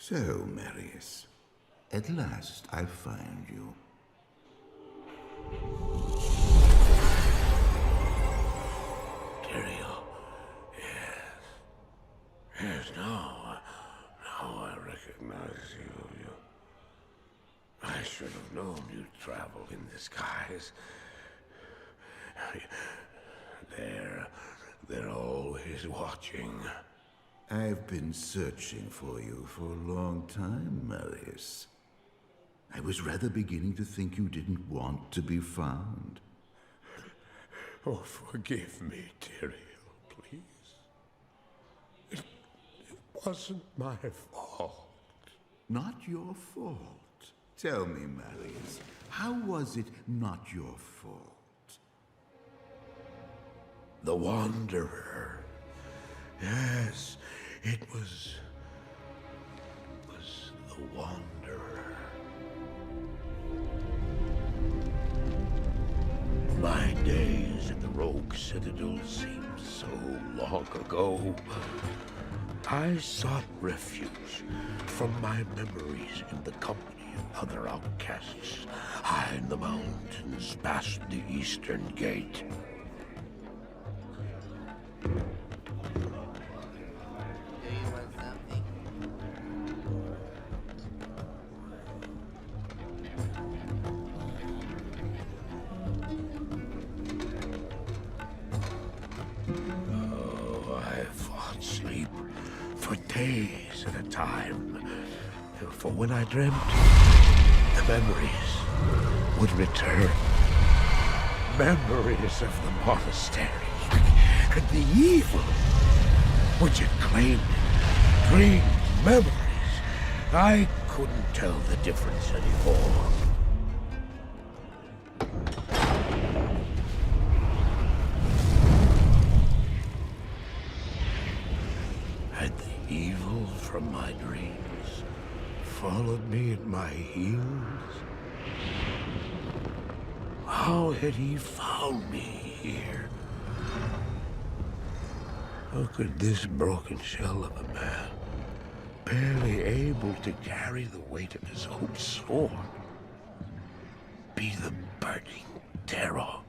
So, Marius, at last I find you. Tyrael, yes. Yes, now I recognize you. I should have known you'd travel in disguise. They're always watching. I've been searching for you for a long time, Marius. I was rather beginning to think you didn't want to be found. Oh, forgive me, Tyrael, please. It wasn't my fault. Not your fault. Tell me, Marius, how was it not your fault? The Wanderer. Yes, it was the Wanderer. My days at the Rogue Citadel seemed so long ago. I sought refuge from my memories in the company of other outcasts, high in the mountains past the Eastern Gate. Sleep for days at a time. For when I dreamt, the memories would return. Memories of the monastery and the evil which had claimed it. Dreams, memories. I couldn't tell the difference anymore. Evil from my dreams followed me at my heels. How had he found me here? How could this broken shell of a man, barely able to carry the weight of his own sword, be the burning terror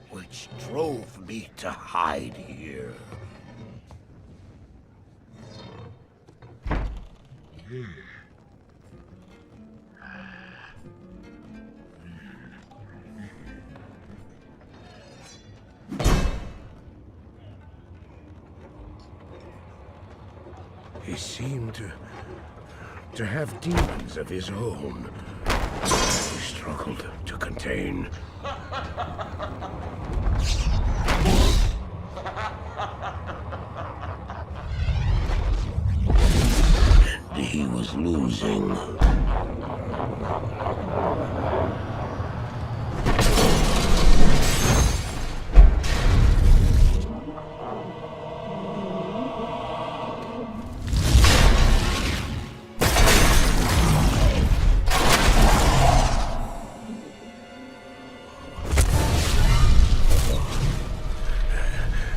which drove me to hide here? He seemed to have demons of his own. He struggled to contain. And he was losing.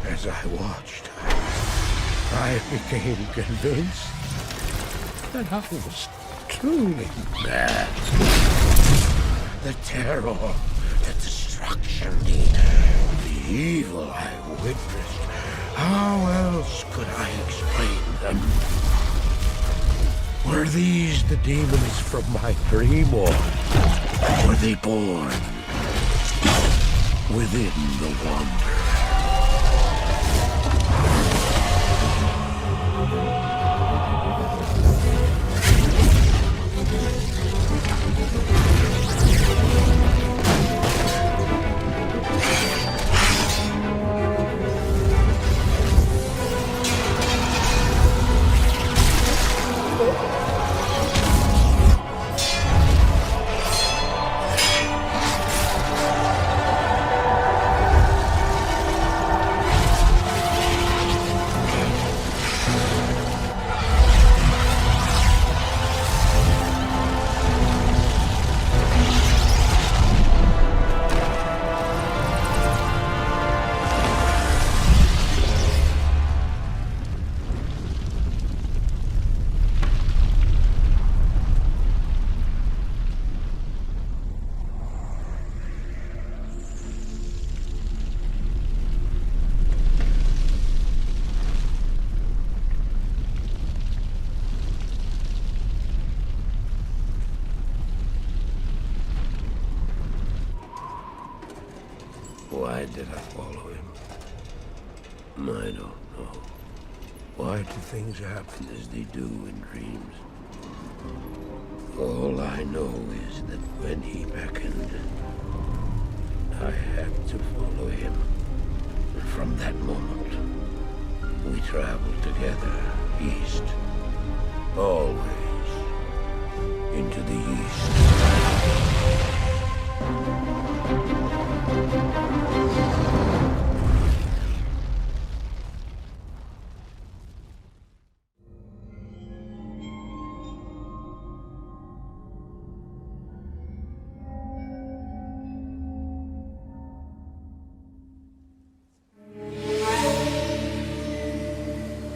As I watched, I became convinced that I was truly mad. The terror, the destruction, the evil I witnessed. How else could I explain them? Were these the demons from my dream, or were they born within the Wanderer? did I follow him? I don't know. Why do things happen as they do in dreams? All I know is that when he beckoned, I had to follow him. And from that moment, we traveled together east. Always into the east.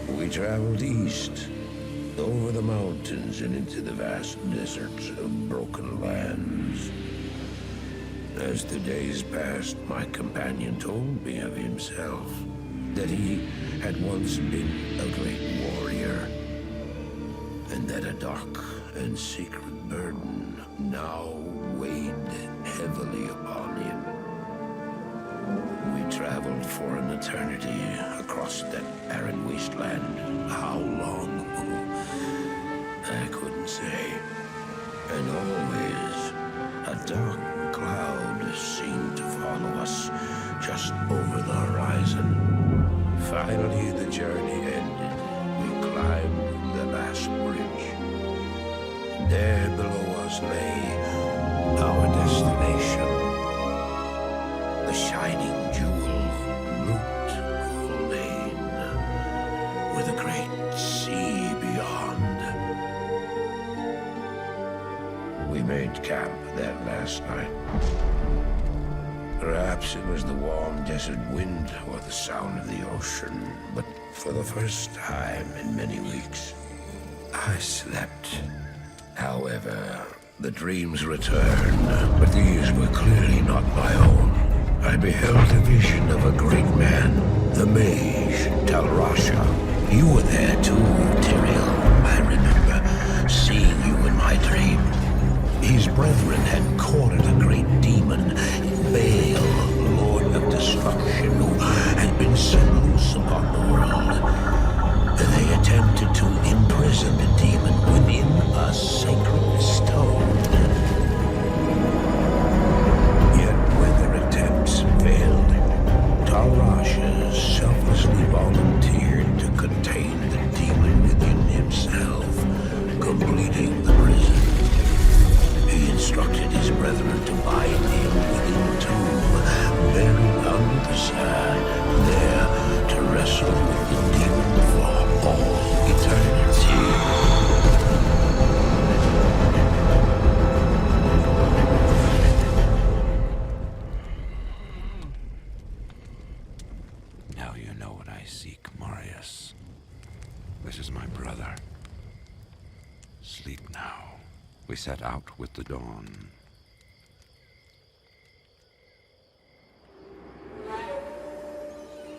We traveled east, over the mountains and into the vast deserts of broken lands. As the days passed, my companion told me of himself, that he had once been a great warrior, and that a dark and secret burden now weighed heavily upon him. We traveled for an eternity across that arid wasteland. How long? I couldn't say. And always, a dark cloud seemed to follow us just over the horizon. Finally, the journey ended. We climbed the last bridge. There below us lay our destination. The shining jewel, Loot Lane, with a great sea beyond. We made camp that last night. Perhaps it was the warm desert wind or the sound of the ocean, but for the first time in many weeks, I slept. However, the dreams returned, but these were clearly not my own. I beheld a vision of a great man, the mage, Talrasha. You were there too, Tyrael. I remember seeing you in my dream. His brethren had cornered a great demon, Baal, Lord of Destruction, who had been set loose upon the world. They attempted to imprison the demon within a sacred stone. Yet when their attempts failed, Talrasha selflessly volunteered to contain the demon within himself, completing the prison. He instructed his brethren to bind him within the tomb, buried under the sand, there to wrestle with the demon for all eternity. Now you know what I seek, Marius. This is my brother. Sleep now. We set out with the dawn.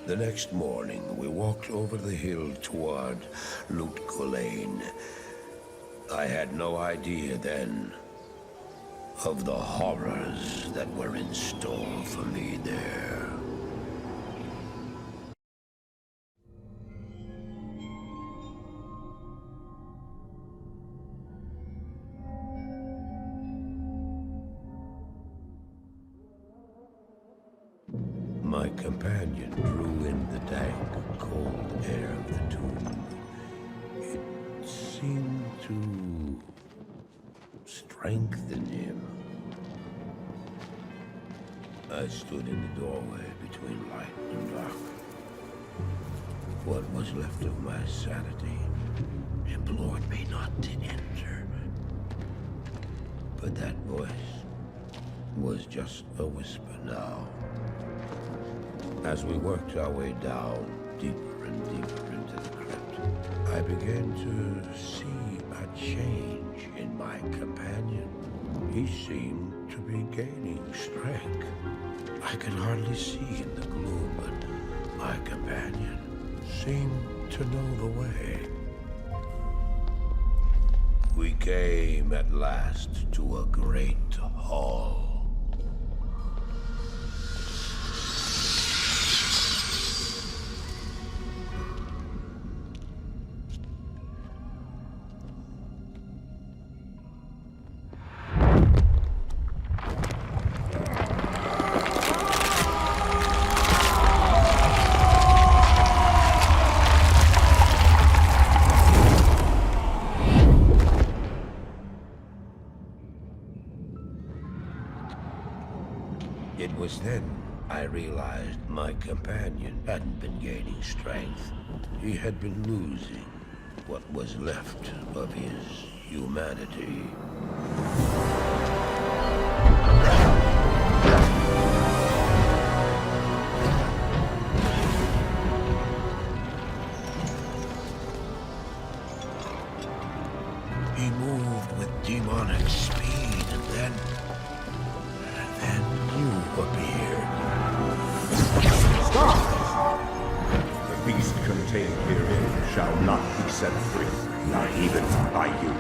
The next morning, we walked over the hill toward Loot Lane. I had no idea then of the horrors that were in store for me there. My companion drew in the dank, cold air of the tomb. It seemed to strengthen him. I stood in the doorway between light and dark. What was left of my sanity implored me not to enter. But that voice was just a whisper now. As we worked our way down, deeper and deeper into the crypt, I began to see a change in my companion. He seemed to be gaining strength. I could hardly see in the gloom, but my companion seemed to know the way. We came at last to a great hall. Then I realized my companion hadn't been gaining strength. He had been losing what was left of his humanity. He moved with demonic speed, and then you appeared. Stop! The beast contained herein shall not be set free, not even by you.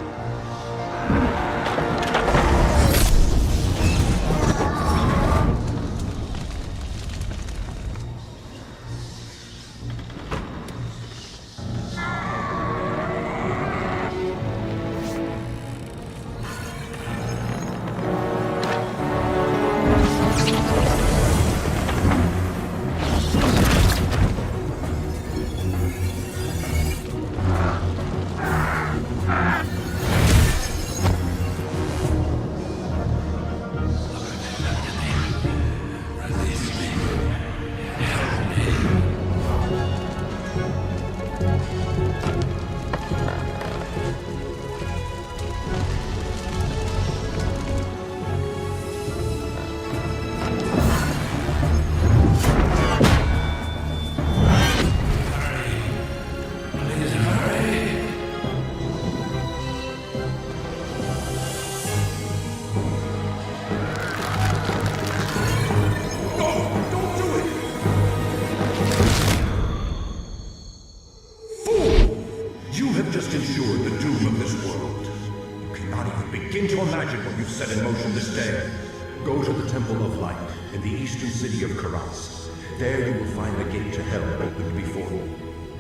There you will find the gate to hell opened before you.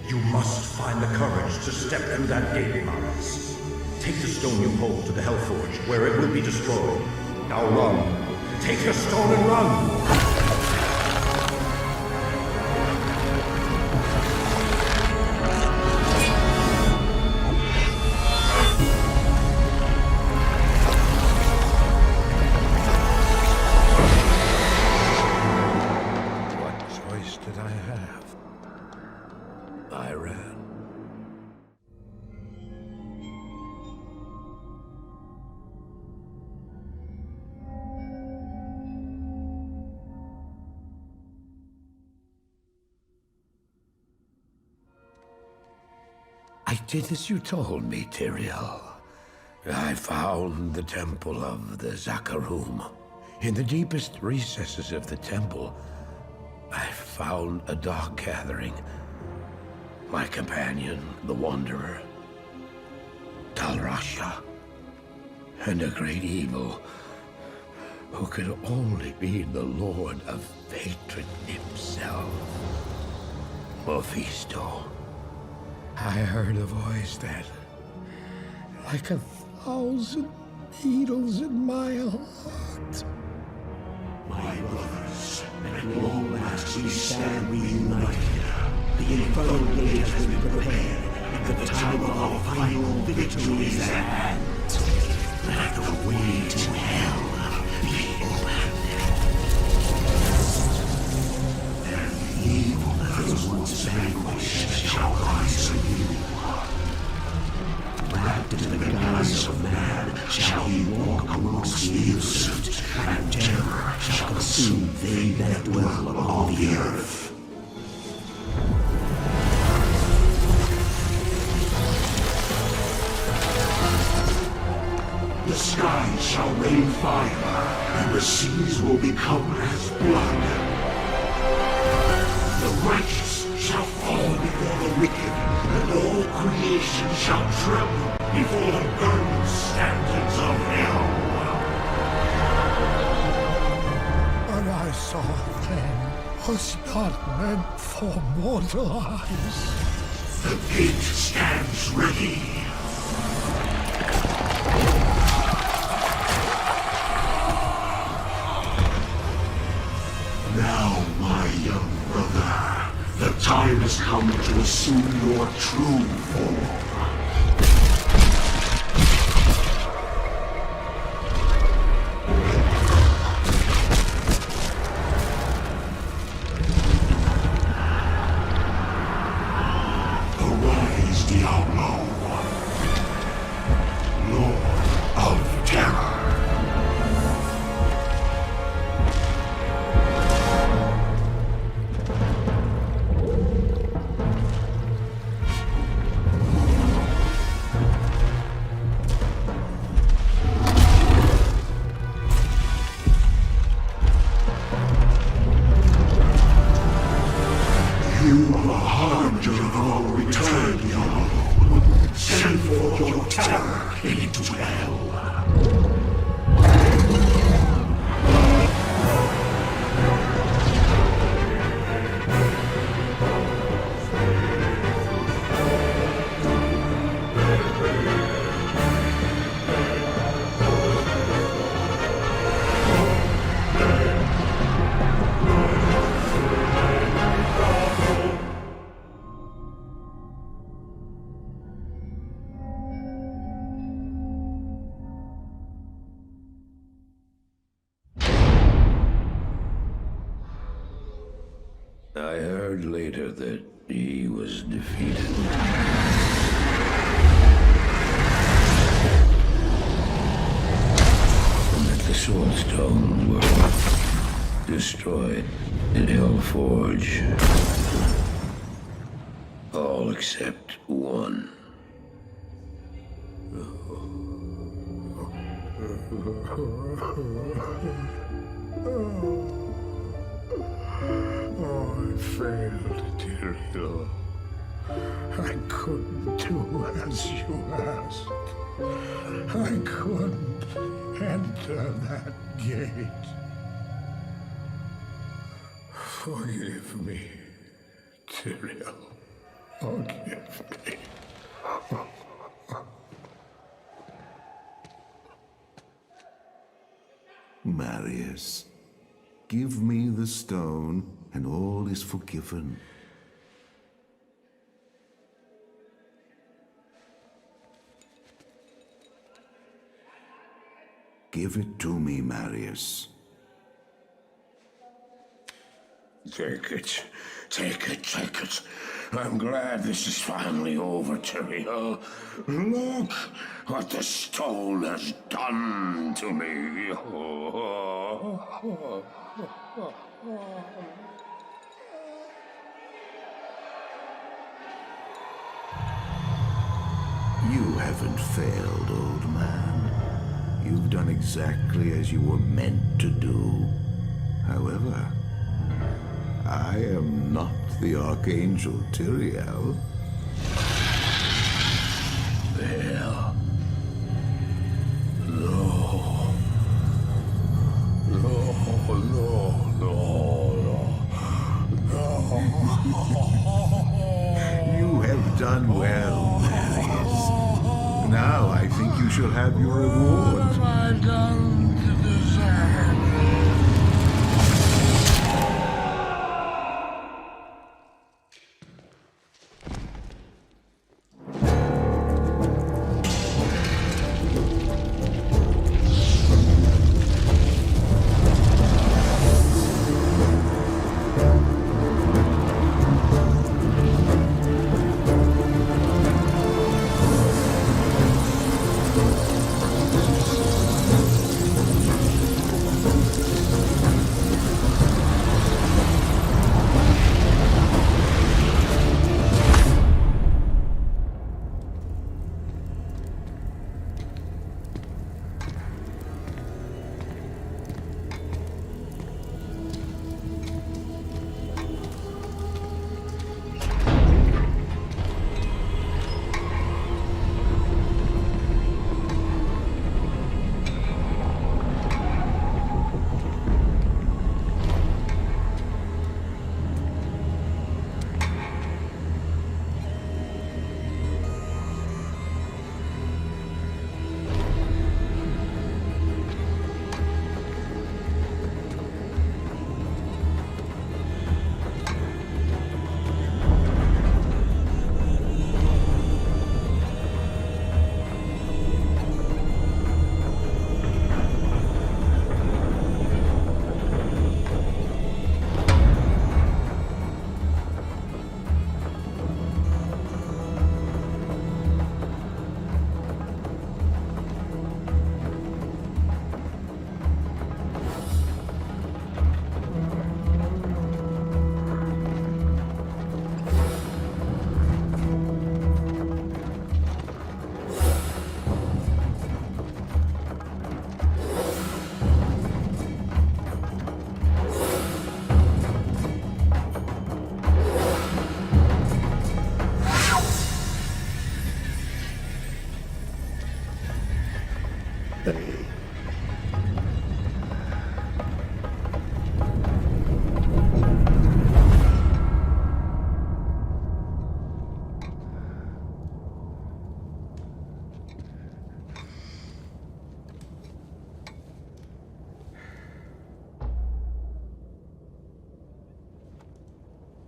You must find the courage to step through that gate, Marius. Take the stone you hold to the Hellforge, where it will be destroyed. Now run. Take the stone and run! I did as you told me, Tyrael. I found the temple of the Zakarum. In the deepest recesses of the temple, I found a dark gathering. My companion, the Wanderer, Talrasha, and a great evil who could only be the Lord of Hatred himself, Mephisto. I heard a voice that, like 1,000 needles in my heart. My brothers, at long last we stand reunited. The infernal gate has been prepared, and the time of our final victory is at hand. Let the way to hell be opened. And the evil that was once vanquished shall rise anew. Wrapped in the guise of man shall he walk amongst the innocent, and terror shall consume they that dwell upon the earth. The skies shall rain fire, and the seas will become as blood. The righteous shall fall before the wicked, and all creation shall tremble before the burning standards of hell. What I saw then was not meant for mortal eyes. The gate stands ready. Now, my young brother, the time has come to assume your true form. Diablo, Lord of Terror. You are a harbinger of our return, Diablo. Send forth your terror into hell. I heard later that he was defeated. And that the Soul Stone were destroyed in Hellforge. All except one. Oh, I failed, Diablo. I couldn't do as you asked. I couldn't enter that gate. Forgive me, Tyrael. Forgive me. Marius, give me the stone, and all is forgiven. Give it to me, Marius. Take it. Take it, take it. I'm glad this is finally over, Tyrael. Look what the stone has done to me. You haven't failed, old man. You've done exactly as you were meant to do. However, I am not the Archangel Tyrael. Well, no. You have done well, Marius. Now I think you shall have your reward. What have I done to deserve?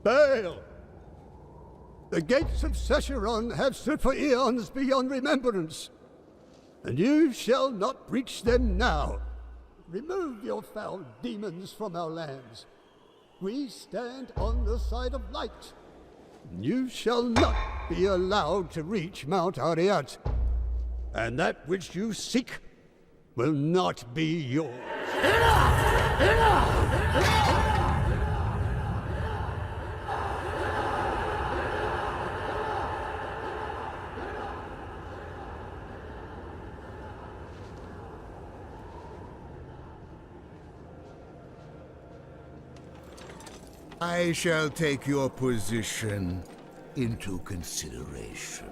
Baal! The gates of Sescheron have stood for eons beyond remembrance, and you shall not breach them now. Remove your foul demons from our lands. We stand on the side of light. You shall not be allowed to reach Mount Ariat, and that which you seek will not be yours. Enough! Enough! I shall take your position into consideration.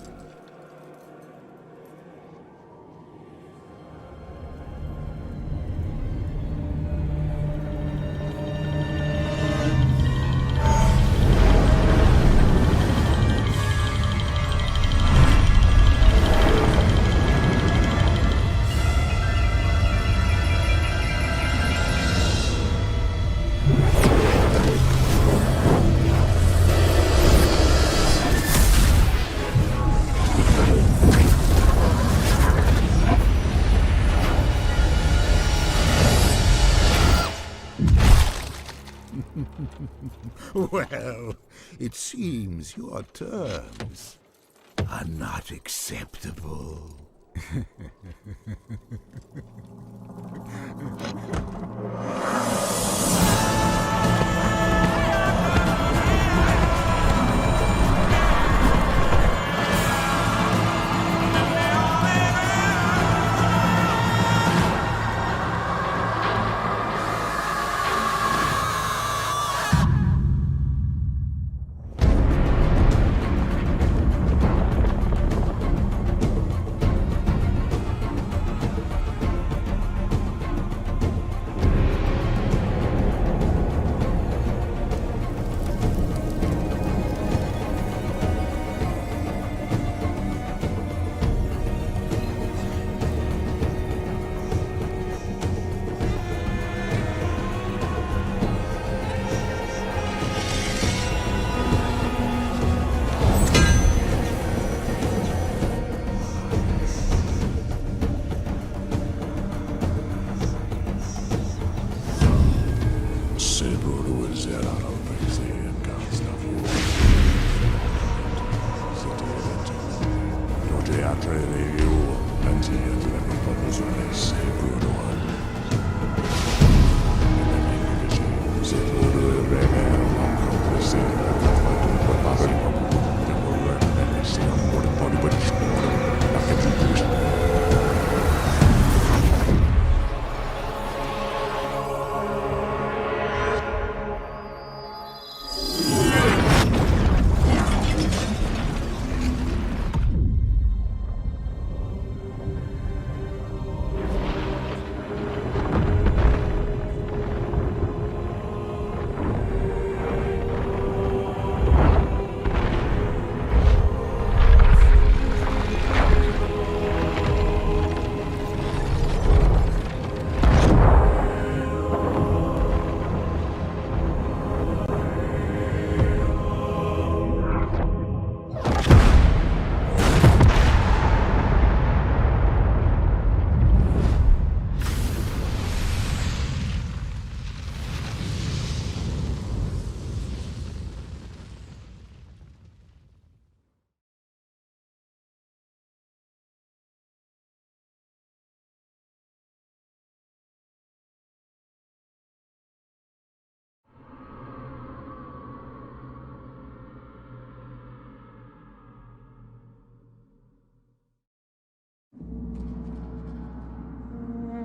Well, it seems your terms are not acceptable.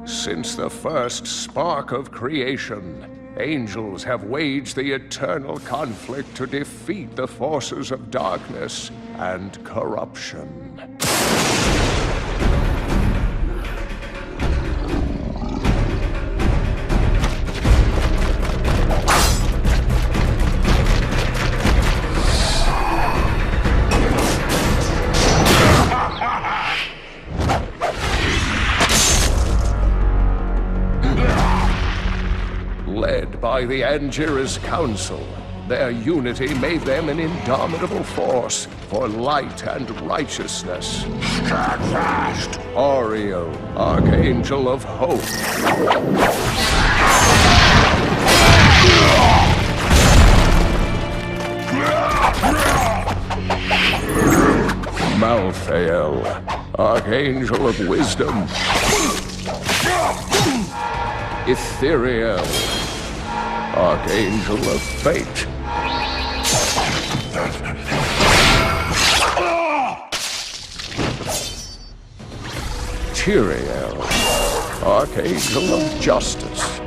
Since the first spark of creation, angels have waged the eternal conflict to defeat the forces of darkness and corruption. Led by the Angira's council, Their unity made them an indomitable force for light and righteousness. Stand fast! Oriel, Archangel of Hope. Malthael, Archangel of Wisdom. Ethereal, Archangel of Fate. Tyrael, Archangel of Justice.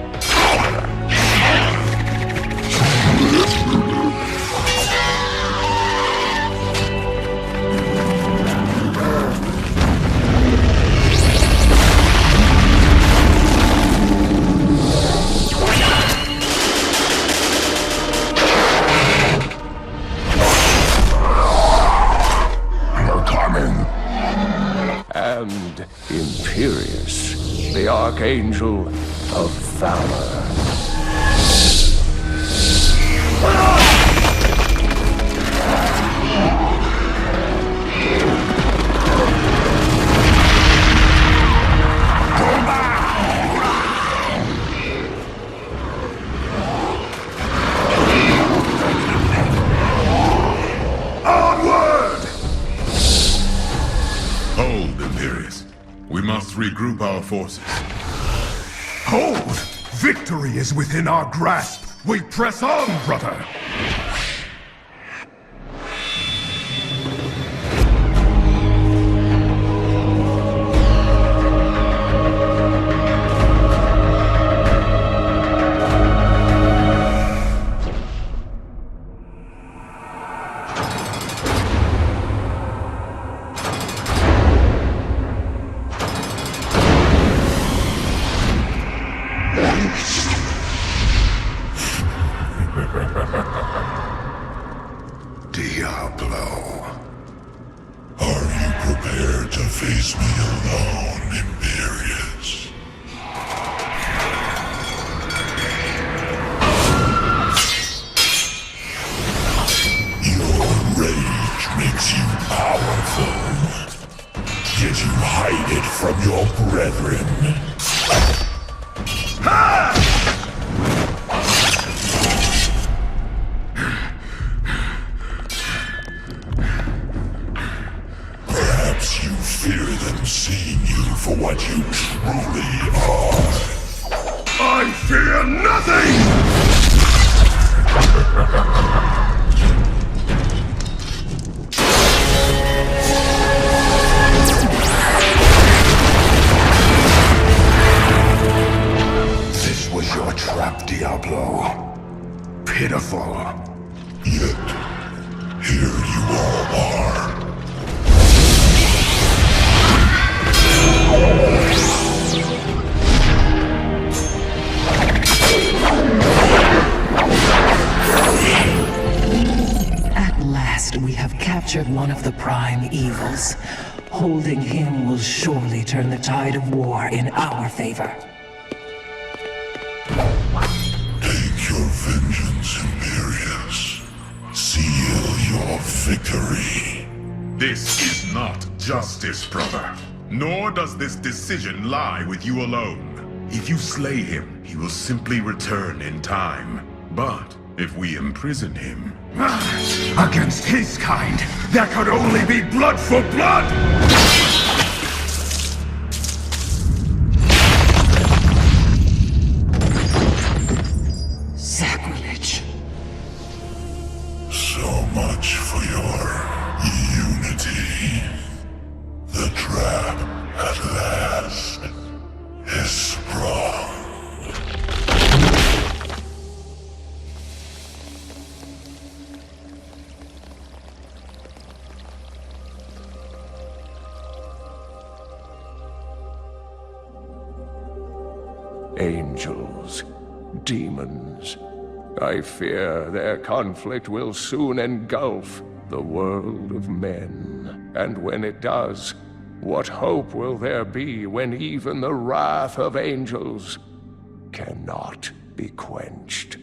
And Imperious, the Archangel of Valor. Hold, Imperious. We must regroup our forces. Hold! Victory is within our grasp! We press on, brother! Diablo. Are you prepared to face me alone, Imperious? Your rage makes you powerful, yet you hide it from your brethren. Perhaps you fear them seeing you for what you truly are. I fear nothing! This was your trap, Diablo. Pitiful. Yet, here you all are. At last we have captured one of the prime evils. Holding him will surely turn the tide of war in our favor. Take your vengeance, Imperious. Seal your victory. This is not justice, brother. Nor does this decision lie with you alone. If you slay him, he will simply return in time. But if we imprison him... Against his kind, there could only be blood for blood! Sacrilege. So much for your unity. The trap, at last, is sprung. Angels, demons, I fear their conflict will soon engulf the world of men. And when it does, what hope will there be when even the wrath of angels cannot be quenched?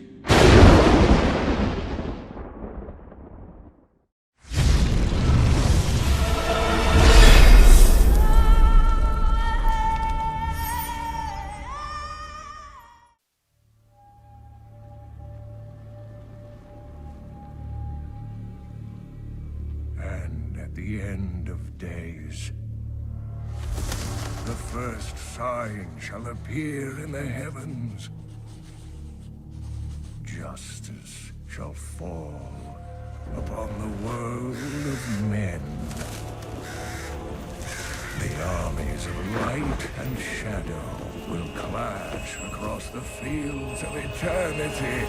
at the end of days. The first sign shall appear in the heavens. Justice shall fall upon the world of men. The armies of light and shadow will clash across the fields of eternity.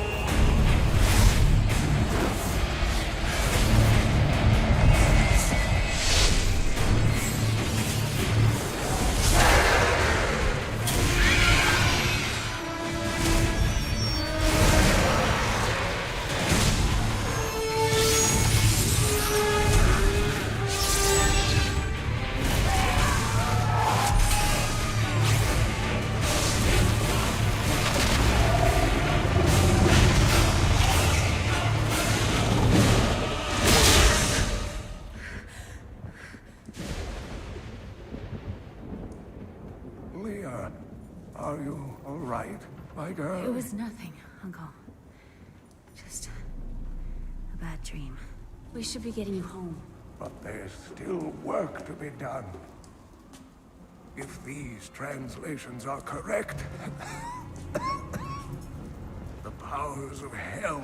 Leah, are you all right, my girl? It was nothing, Uncle. Just a bad dream. We should be getting you home. But there's still work to be done. If these translations are correct, the powers of hell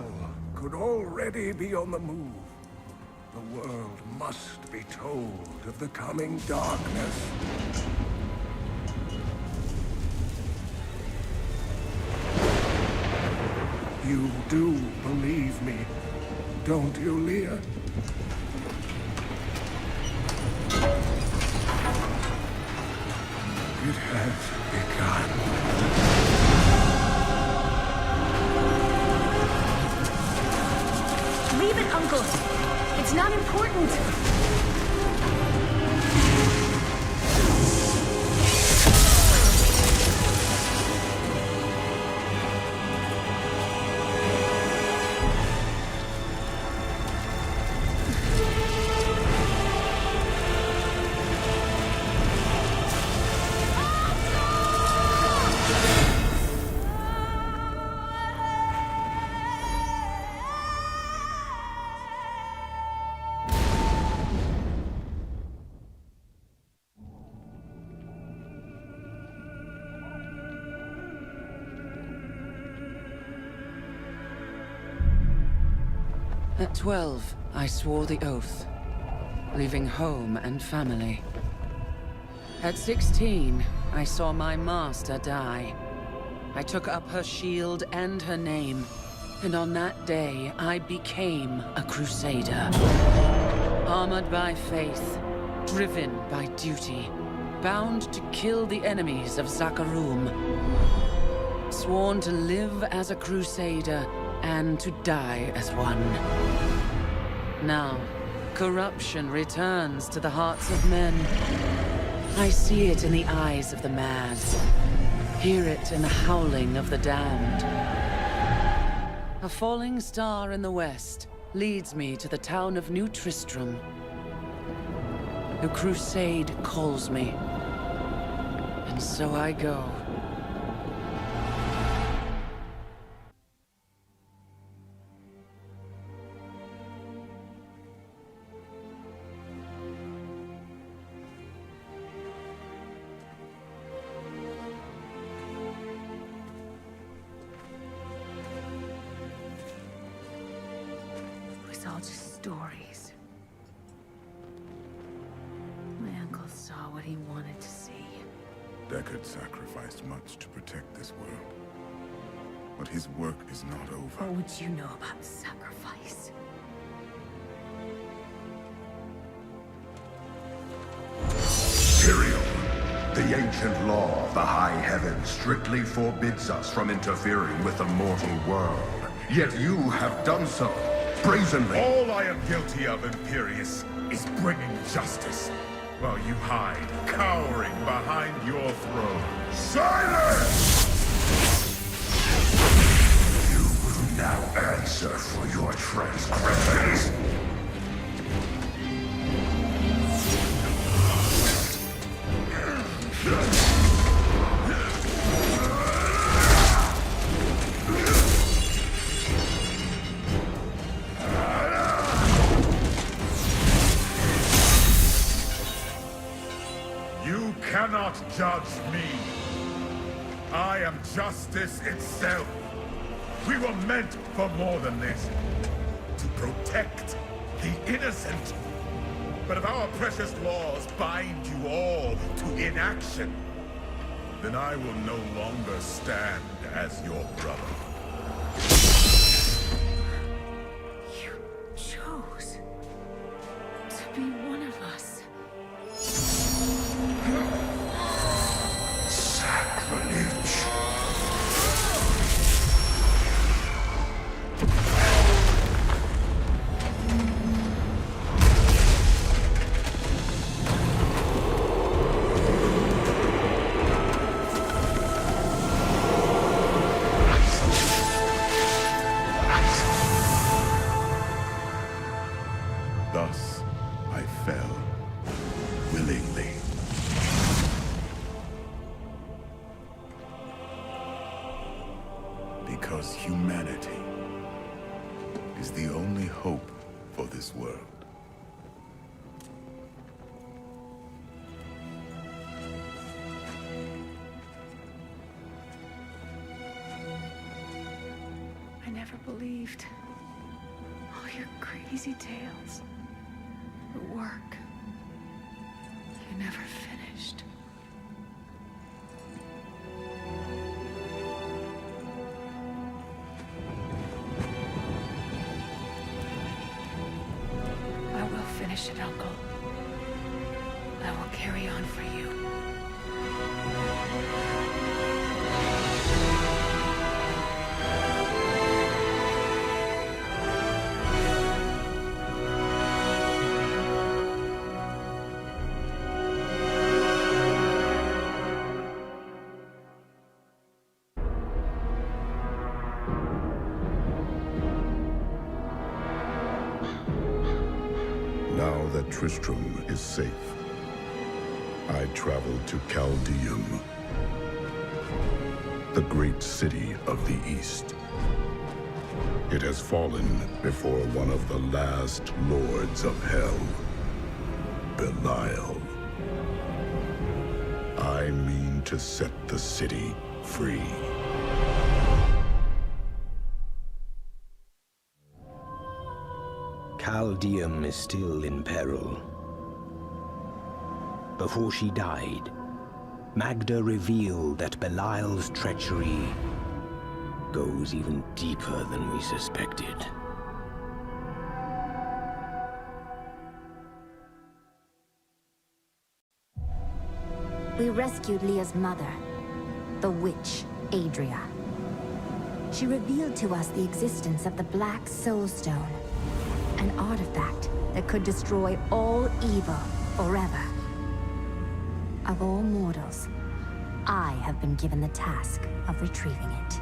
could already be on the move. The world must be told of the coming darkness. You do believe me, don't you, Leah? It has begun. Leave it, Uncle! It's not important! At 12, I swore the oath, leaving home and family. At 16, I saw my master die. I took up her shield and her name, and on that day, I became a crusader. Armored by faith, driven by duty, bound to kill the enemies of Zakarum. Sworn to live as a crusader, and to die as one. Now, corruption returns to the hearts of men. I see it in the eyes of the mad, hear it in the howling of the damned. A falling star in the west leads me to the town of New Tristram. The crusade calls me, and so I go. All just stories. My uncle saw what he wanted to see. Deckard sacrificed much to protect this world. But his work is not over. What would you know about sacrifice? Tyrael, the ancient law of the high heavens strictly forbids us from interfering with the mortal world. Yet you have done so. Brazenly. All I am guilty of, Imperius, is bringing justice, while you hide, cowering behind your throne. Silence! You will now answer for your transgressions. cannot judge me. I am justice itself. We were meant for more than this. To protect the innocent. But if our precious laws bind you all to inaction, then I will no longer stand as your brother. You chose to be one of us. Sacrilege. Thus, I fell, willingly. Because humanity is the only hope for this world. I never believed all your crazy tales. The work you never finished. I will finish it, Uncle. I will carry on for you. Now that Tristram is safe, I travel to Caldeum, the great city of the East. It has fallen before one of the last lords of hell, Belial. I mean to set the city free. Caldeum is still in peril. Before she died, Magda revealed that Belial's treachery goes even deeper than we suspected. We rescued Leah's mother, the witch, Adria. She revealed to us the existence of the Black Soul Stone, an artifact that could destroy all evil forever. Of all mortals, I have been given the task of retrieving it.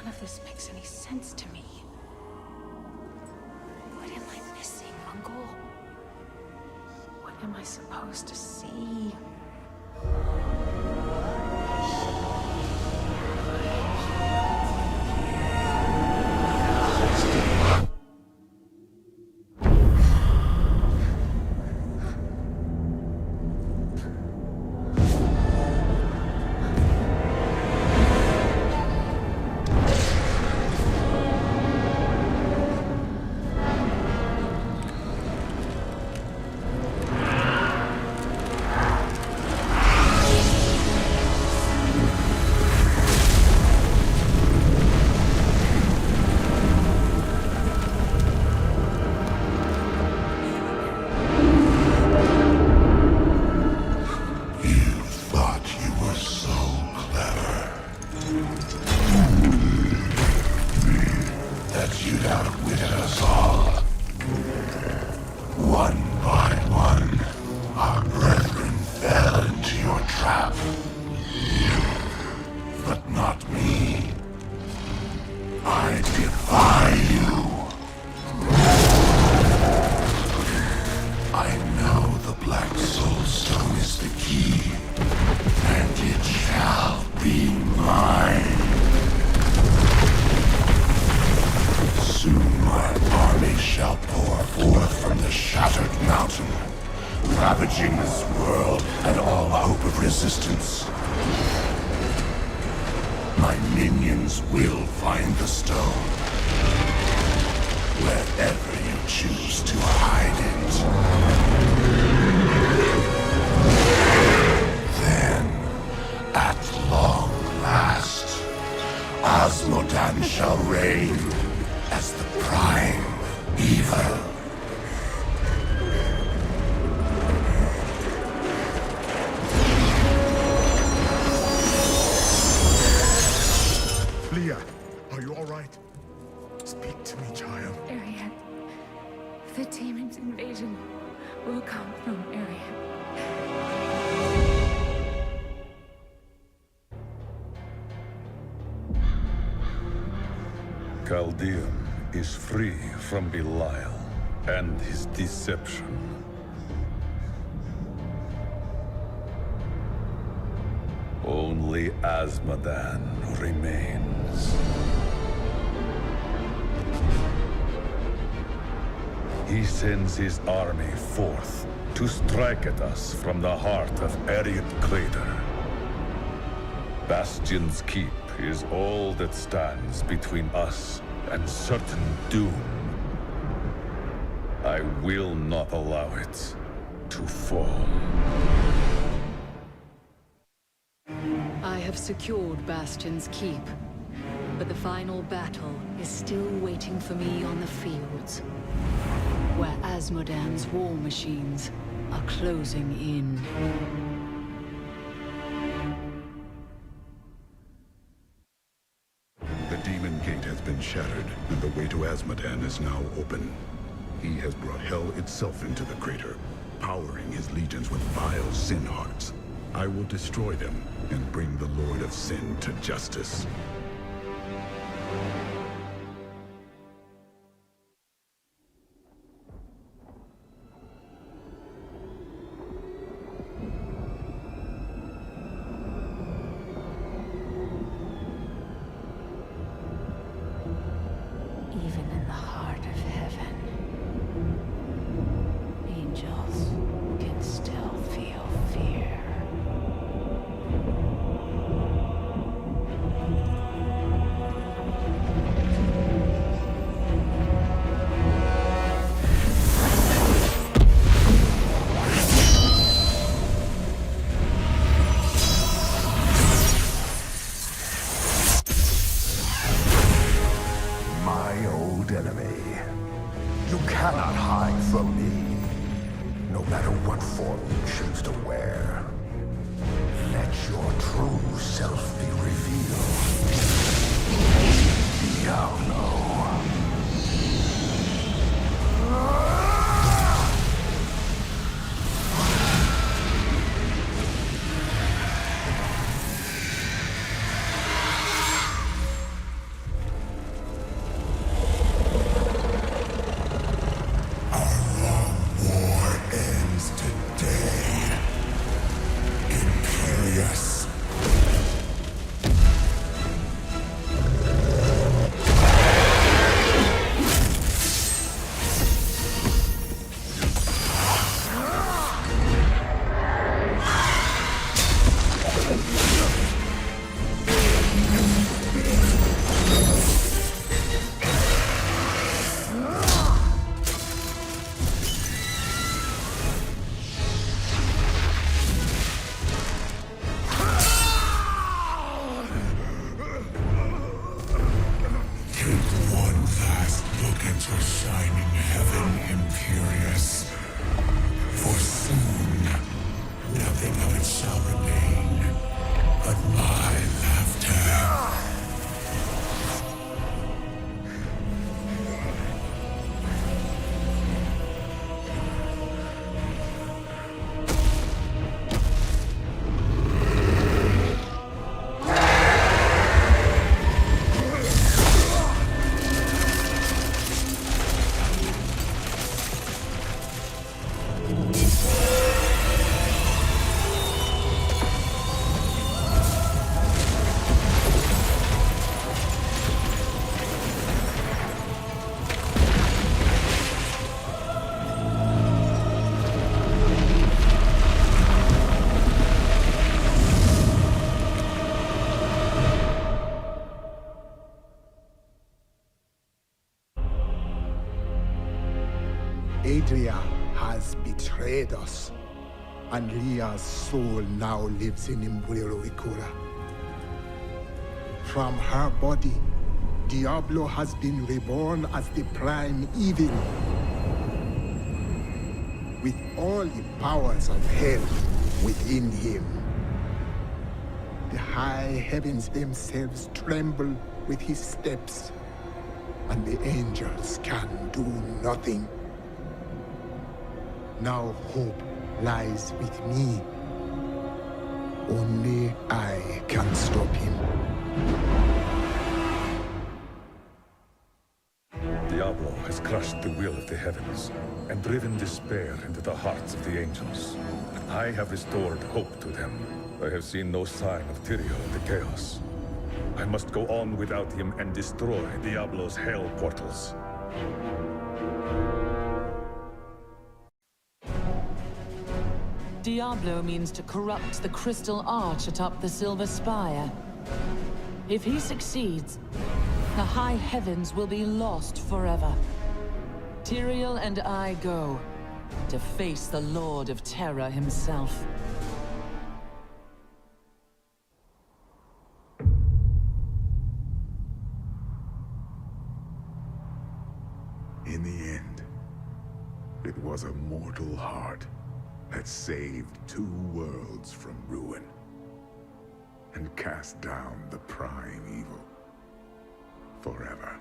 None of this makes any sense to me. What am I missing, Uncle? What am I supposed to see? mine. Soon my army shall pour forth from the shattered mountain, ravaging this world and all hope of resistance. My minions will find the stone, wherever you choose to hide it. Then, at long last, Asmodan shall reign as the prime evil. Leah, are you all right? Speak to me, child. Arian. The demon's invasion will come from Arian. Chaldean is free from Belial and his deception. Only Asmodan remains. He sends his army forth to strike at us from the heart of Ariad Crater. Bastion's Keep is all that stands between us and certain doom. I will not allow it to fall. I have secured Bastion's Keep, but the final battle is still waiting for me on the fields, where Asmodan's war machines are closing in. The Demon Gate has been shattered, and the way to Asmodan is now open. He has brought Hell itself into the crater, powering his legions with vile sin hearts. I will destroy them and bring the Lord of Sin to justice. Even in the heart of heaven, angels can still feel fear. My old enemy. You cannot hide from me, no matter what form you choose to wear. Let your true self be revealed. Diablo. War ends today. Imperious. Take one last look into shining heaven, Imperious. For soon, nothing of it shall remain but my laughter. Adria has betrayed us, and Leah's soul now lives in Imbuero Ikura. From her body, Diablo has been reborn as the prime evil. With all the powers of hell within him. The high heavens themselves tremble with his steps, and the angels can do nothing. Now hope lies with me. Only I can stop him. Diablo has crushed the will of the heavens and driven despair into the hearts of the angels. I have restored hope to them. I have seen no sign of Tyrael in the chaos. I must go on without him and destroy Diablo's hell portals. Diablo means to corrupt the crystal arch atop the Silver Spire. If he succeeds, the high heavens will be lost forever. Tyrael and I go to face the Lord of Terror himself. In the end, it was a mortal heart that saved 2 worlds from ruin and cast down the prime evil forever.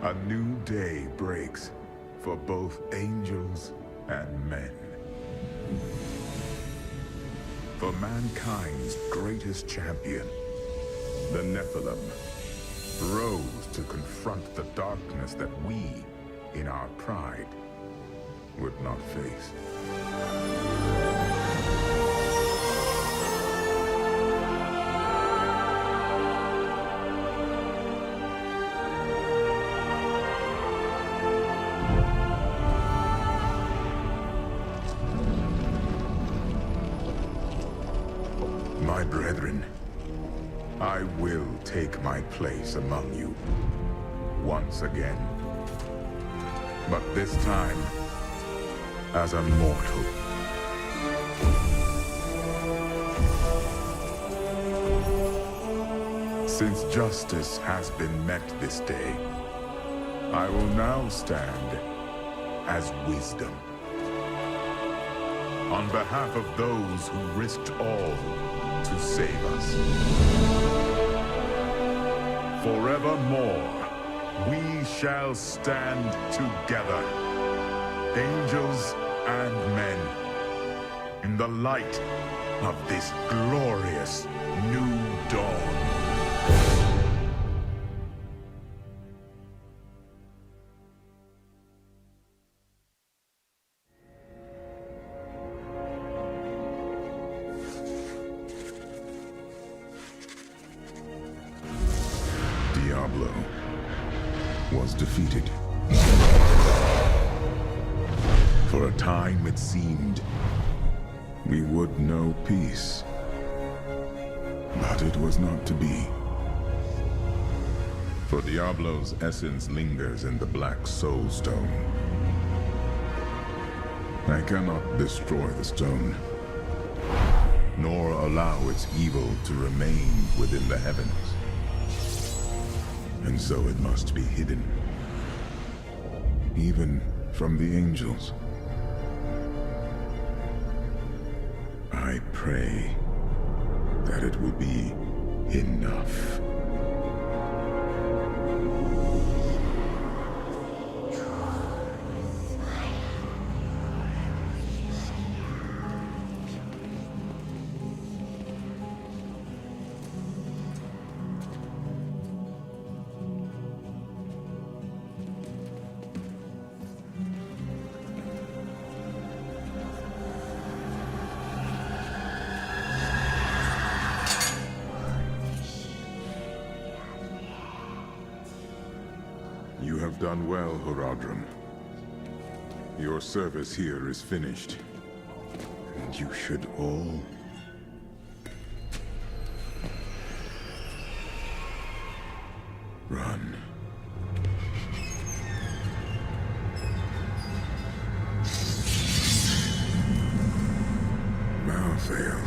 A new day breaks for both angels and men. For mankind's greatest champion, the Nephilim, rose to confront the darkness that we, in our pride, would not face. My brethren, I will take my place among you once again. But this time, as a mortal. Since justice has been met this day, I will now stand as wisdom. On behalf of those who risked all to save us. Forevermore, we shall stand together, angels and men, in the light of this glorious new dawn. Diablo was defeated. For a time it seemed we would know peace. But it was not to be. For Diablo's essence lingers in the Black Soul Stone. I cannot destroy the stone, nor allow its evil to remain within the heavens. And so it must be hidden, even from the angels. I pray that it will be enough. have done well, Horadrim. Your service here is finished. And you should all... run. Malthael.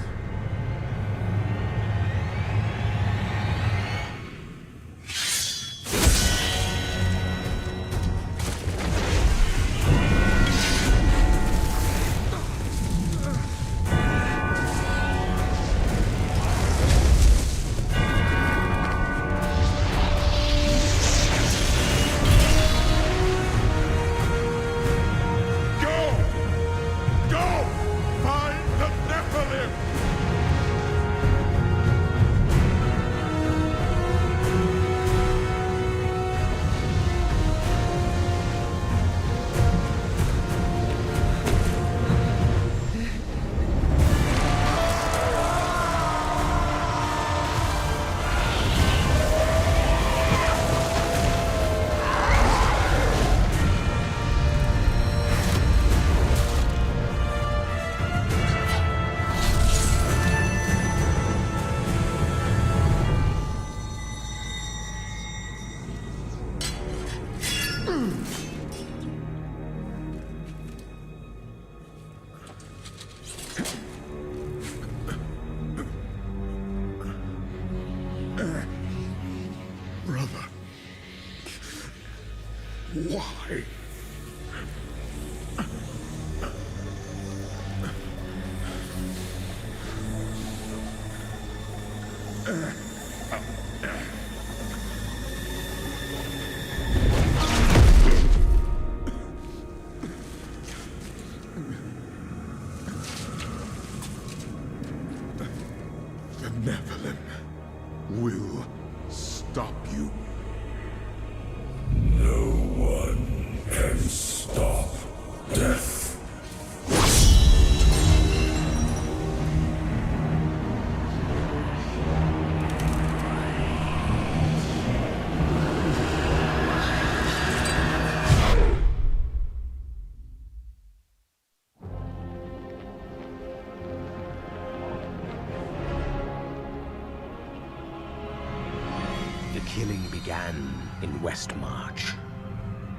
Brother. Why? The Nephilim will stop you. No one can stop death. The killing began in Westmarch.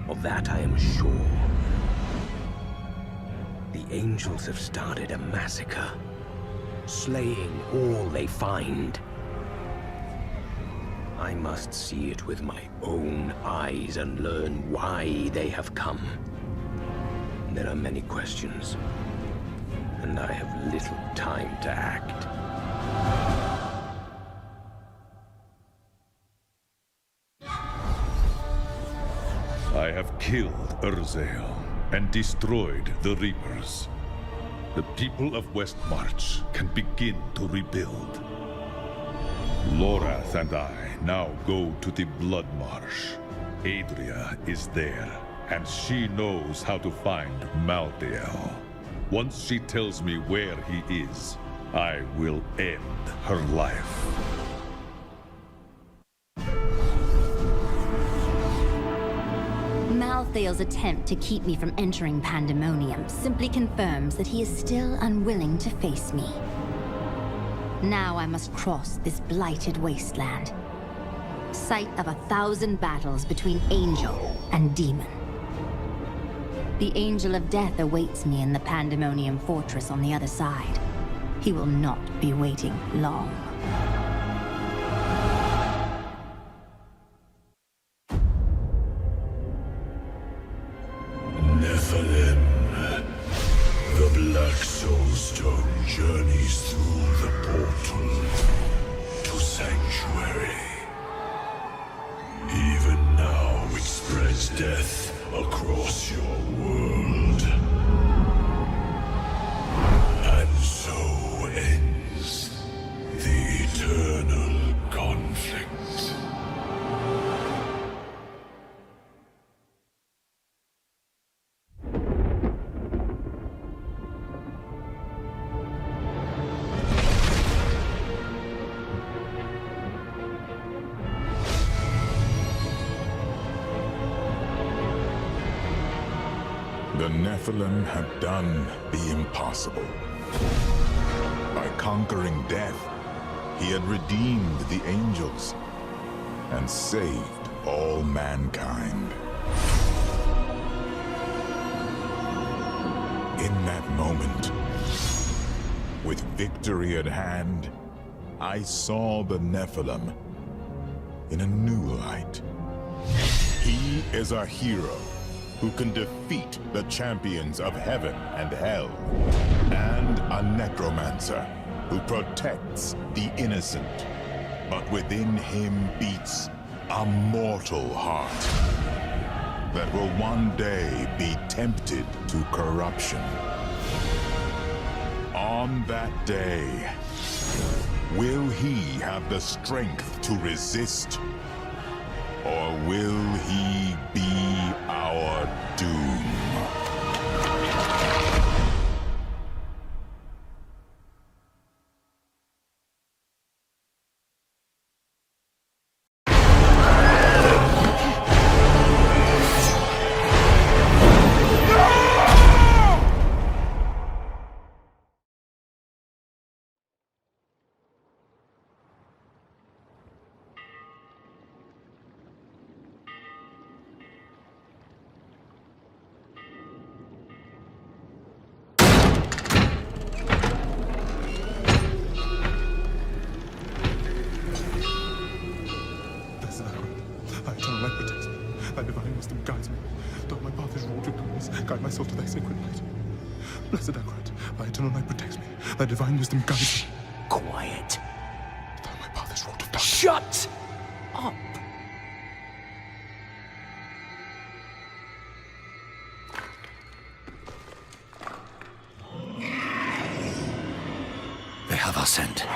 Of that I am sure. The angels have started a massacre, slaying all they find. I must see it with my own eyes and learn why they have come. There are many questions, and I have little time to act. I have killed Urzael and destroyed the Reapers. The people of Westmarch can begin to rebuild. Lorath and I now go to the Blood Marsh. Adria is there, and she knows how to find Malthael. Once she tells me where he is, I will end her life. Malthael's attempt to keep me from entering Pandemonium simply confirms that he is still unwilling to face me. Now I must cross this blighted wasteland. Site of 1,000 battles between angel and demon. The Angel of Death awaits me in the Pandemonium Fortress on the other side. He will not be waiting long. Nephilim. The Black Soulstone journeys through the portal to Sanctuary. Even now it spreads death across your world. And so ends the eternal conflict. The Nephilim have done the impossible. By conquering death, he had redeemed the angels and saved all mankind. In that moment, with victory at hand, I saw the Nephilim in a new light. He is a hero who can defeat the champions of heaven and hell, and a necromancer who protects the innocent. But within him beats a mortal heart that will one day be tempted to corruption. On that day, will he have the strength to resist? Or will he be our doom? Thy divine wisdom guides me. Doth my path is wrought with goodness, guide my soul to thy sacred light. Blessed Akrat, thy eternal light protects me. Thy divine wisdom guides me. Quiet. Though my path is wrought with darkness. Shut up! They have our scent.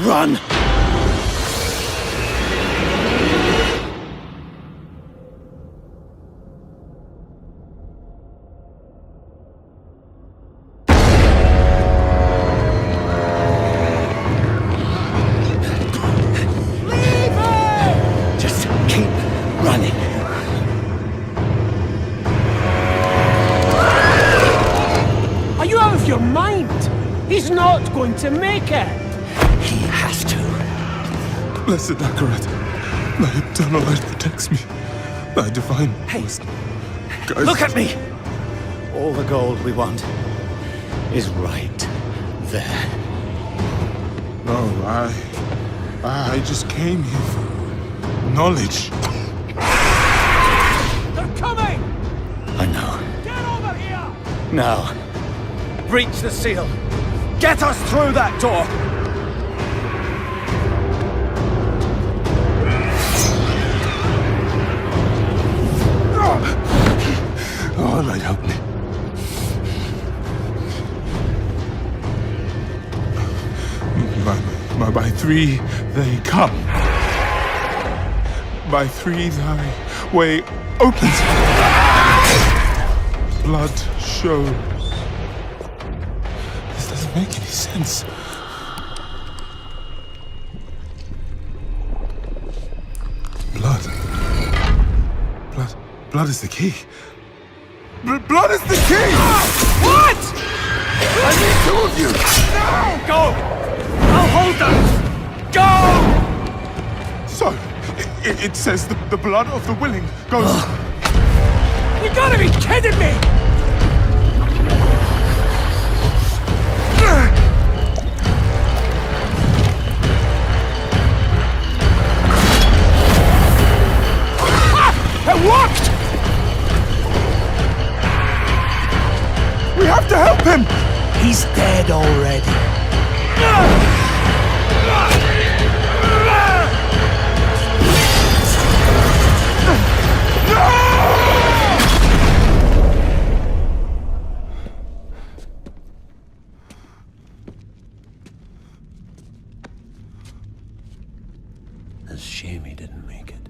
Run! Going to make it. He has to. Blessed Akarat, thy eternal light protects me. Thy divine wisdom guides look at me! All the gold we want is right there. No, I just came here for knowledge. They're coming! I know. Get over here! Now, breach the seal. Get us through that door! Oh, Lord, help me. By three they come. By three thy way opens. Blood show. Doesn't make any sense. Blood is the key. Blood is the key! What? I need two of you! No! Go! I'll hold them! Go! So, it says the blood of the willing goes... You gotta be kidding me! It worked! We have to help him! He's dead already. It's a shame he didn't make it.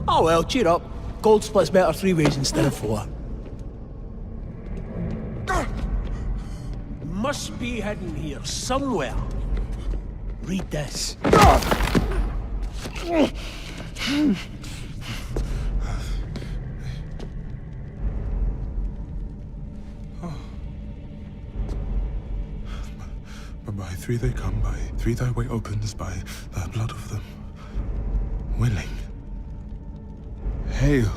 Oh well, cheer up. Gold splits better 3 ways instead of 4. Must be hidden here somewhere. Read this. three they come, by three thy way opens, by the blood of the willing. Hail.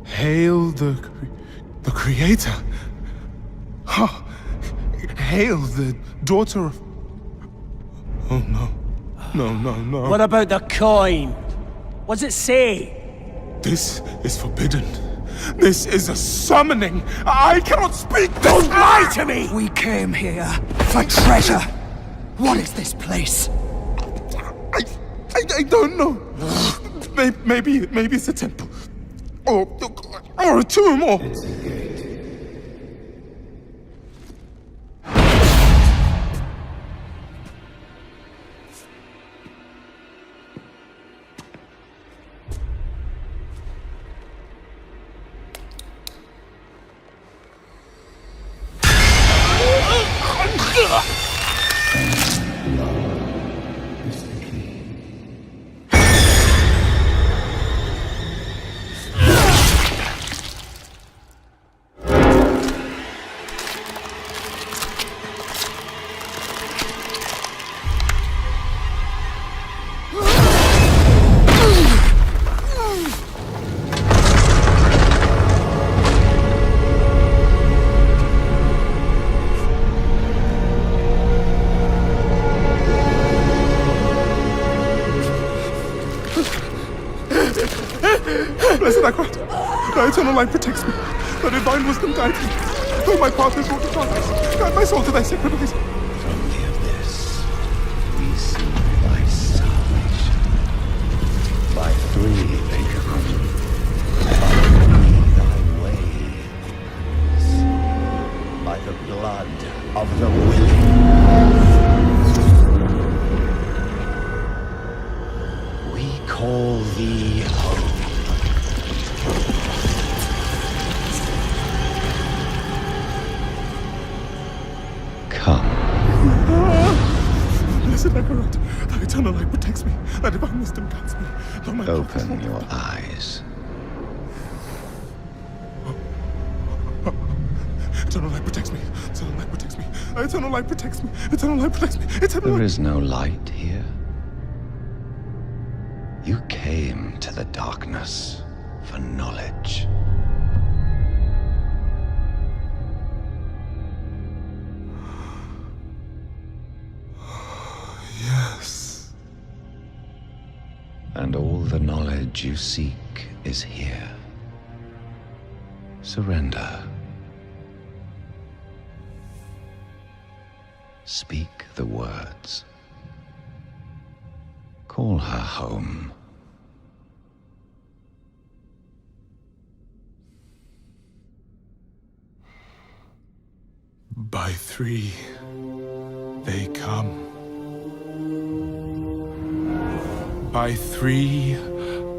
Hail the Creator. Ha! Hail the daughter of... Oh, no. No. What about the coin? What's it say? This is forbidden. This is a summoning. I cannot speak this. Don't lie to me! We came here for treasure. What is this place? I don't know. Maybe it's a temple. Or a tomb, or... Blessed I cried. Thy eternal light protects me. Thy divine wisdom guides me. Though my path is wrought with darkness, guide my soul to thy sacred ways. From the abyss, we see thy salvation. By three they come. By three thy ways. By the blood of the willing. We call thee home. Blessed Akarat, thy eternal light protects me, thy divine wisdom guides me. Though my Open your eyes. Eternal light protects me, eternal light protects me, eternal light protects me, eternal light protects me, eternal light... There is no light here. You came to the darkness for knowledge. Yes. And all the knowledge you seek is here. Surrender. Speak the words. Call her home. By three, they come. By three,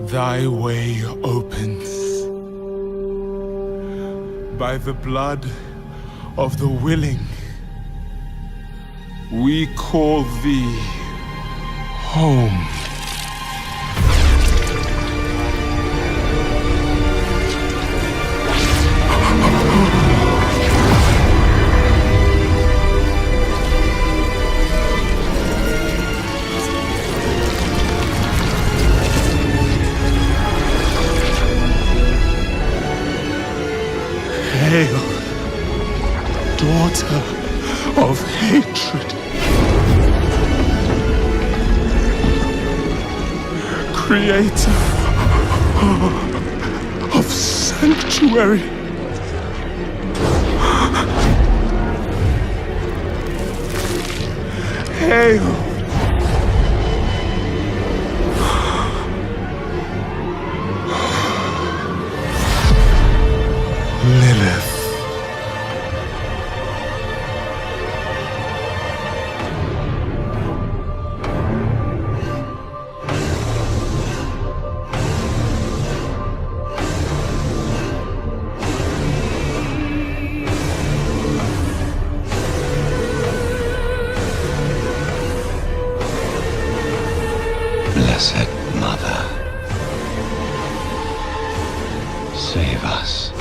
thy way opens. By the blood of the willing, we call thee home. Hail, daughter of hatred, creator of sanctuary, hail, Lilith. Blessed Mother, save us.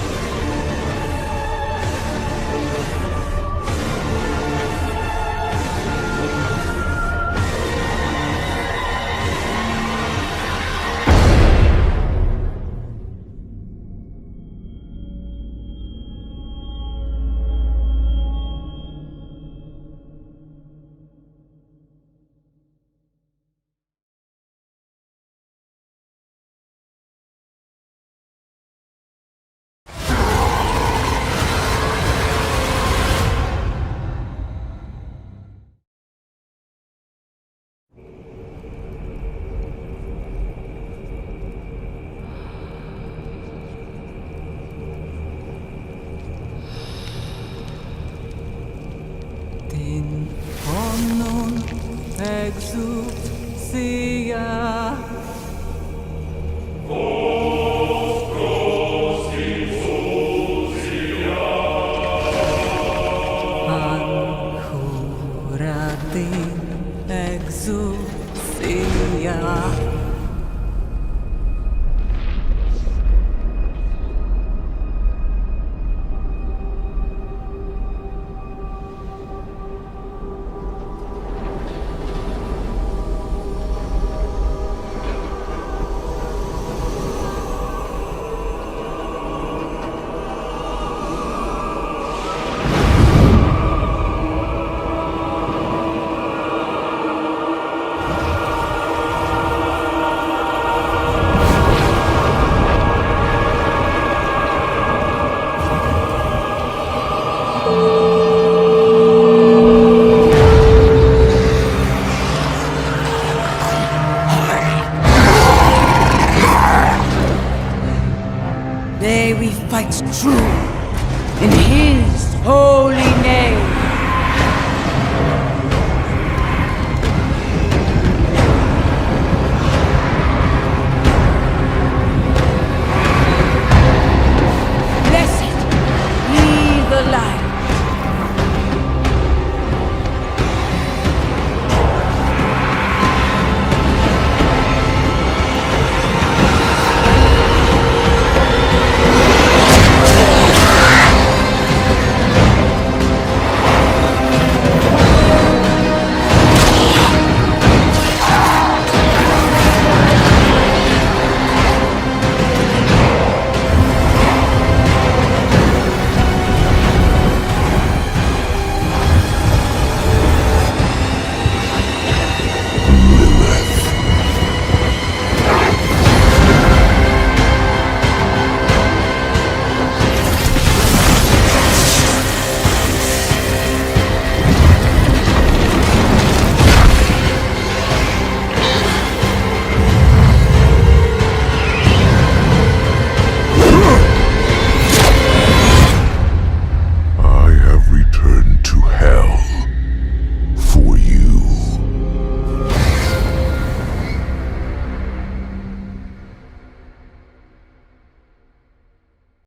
May we fight true in his holy name.